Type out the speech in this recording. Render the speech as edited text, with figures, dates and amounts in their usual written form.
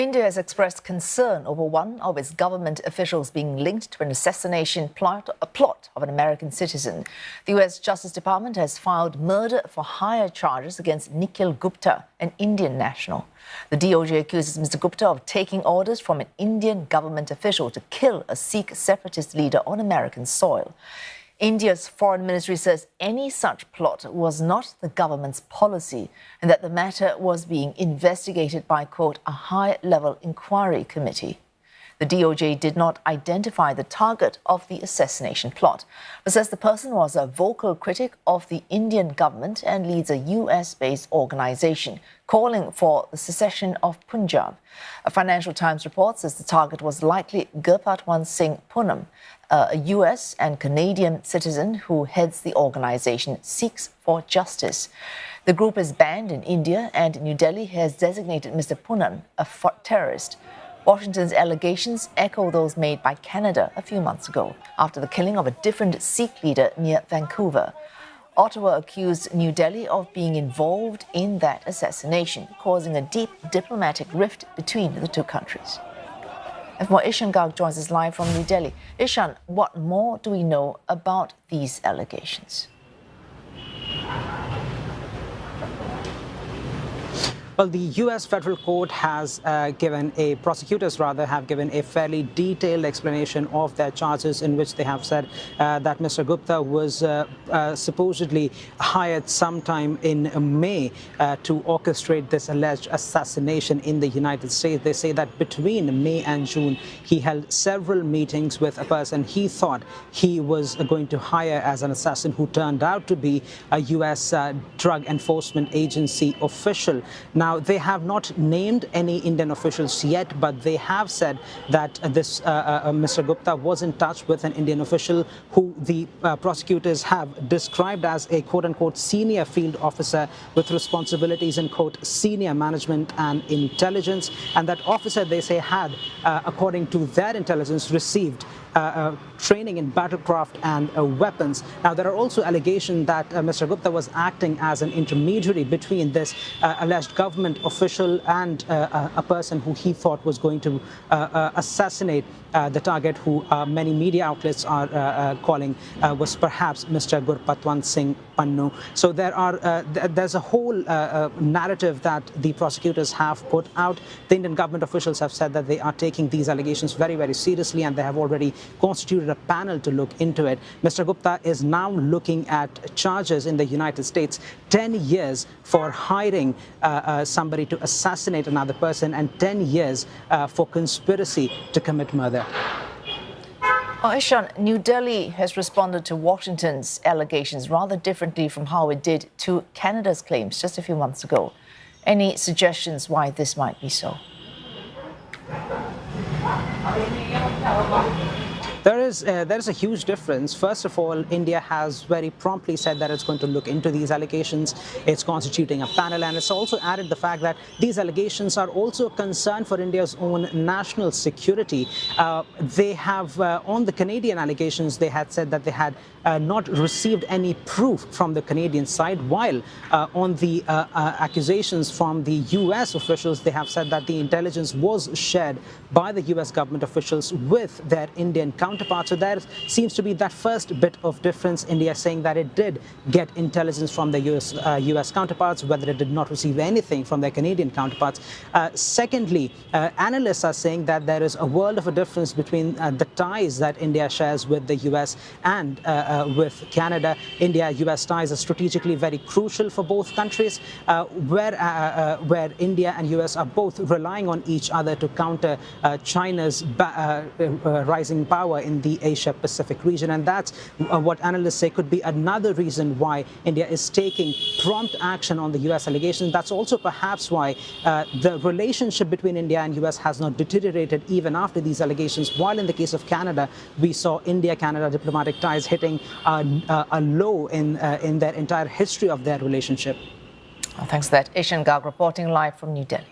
India has expressed concern over one of its government officials being linked to an assassination plot of an American citizen. The U.S. Justice Department has filed murder-for-hire charges against Nikhil Gupta, an Indian national. The DOJ accuses Mr. Gupta of taking orders from an Indian government official to kill a Sikh separatist leader on American soil. India's foreign ministry says any such plot was not the government's policy and that the matter was being investigated by, quote, a high-level inquiry committee. The DOJ did not identify the target of the assassination plot, but says the person was a vocal critic of the Indian government and leads a US-based organization calling for the secession of Punjab. A Financial Times report says the target was likely Gurpatwant Singh Pannun, a US and Canadian citizen who heads the organization Sikhs for Justice. The group is banned in India, and New Delhi has designated Mr. Pannun a terrorist. Washington's allegations echo those made by Canada a few months ago after the killing of a different Sikh leader near Vancouver. Ottawa accused New Delhi of being involved in that assassination, causing a deep diplomatic rift between the two countries. And for more, Ishan Garg joins us live from New Delhi. Ishan, what more do we know about these allegations? Well, the U.S. federal court has prosecutors have given a fairly detailed explanation of their charges, in which they have said that Mr. Gupta was supposedly hired sometime in May to orchestrate this alleged assassination in the United States. They say that between May and June, he held several meetings with a person he thought he was going to hire as an assassin, who turned out to be a U.S. Drug Enforcement Agency official. Now, they have not named any Indian officials yet, but they have said that this Mr. Gupta was in touch with an Indian official who the prosecutors have described as a quote-unquote senior field officer with responsibilities in, quote, senior management and intelligence. And that officer, they say, had, according to their intelligence, received training in battlecraft and weapons. Now, there are also allegations that Mr. Gupta was acting as an intermediary between this alleged government official and a person who he thought was going to assassinate the target, who many media outlets are calling was perhaps Mr. Gurpatwant Singh Pannun. So there's a whole narrative that the prosecutors have put out. The Indian government officials have said that they are taking these allegations very, very seriously, and they have already constituted a panel to look into it. Mr. Gupta is now looking at charges in the United States, 10 years for hiring somebody to assassinate another person, and 10 years for conspiracy to commit murder. Ishan, New Delhi has responded to Washington's allegations rather differently from how it did to Canada's claims just a few months ago. Any suggestions why this might be so? There is a huge difference. First of all, India has very promptly said that it's going to look into these allegations. It's constituting a panel, and it's also added the fact that these allegations are also a concern for India's own national security. They have, on the Canadian allegations, they had said that they had not received any proof from the Canadian side, while on the accusations from the U.S. officials, they have said that the intelligence was shared by the U.S. government officials with their Indian counterparts. So there seems to be that first bit of difference. India saying that it did get intelligence from the US counterparts, whether it did not receive anything from their Canadian counterparts. Secondly, analysts are saying that there is a world of a difference between the ties that India shares with the US and with Canada. India-US ties are strategically very crucial for both countries, where India and US are both relying on each other to counter China's rising power in the Asia-Pacific region. And that's what analysts say could be another reason why India is taking prompt action on the US allegations. That's also perhaps why the relationship between India and US has not deteriorated even after these allegations, while in the case of Canada, we saw India-Canada diplomatic ties hitting a low in their entire history of their relationship. Thanks for that. Ishan Garg reporting live from New Delhi.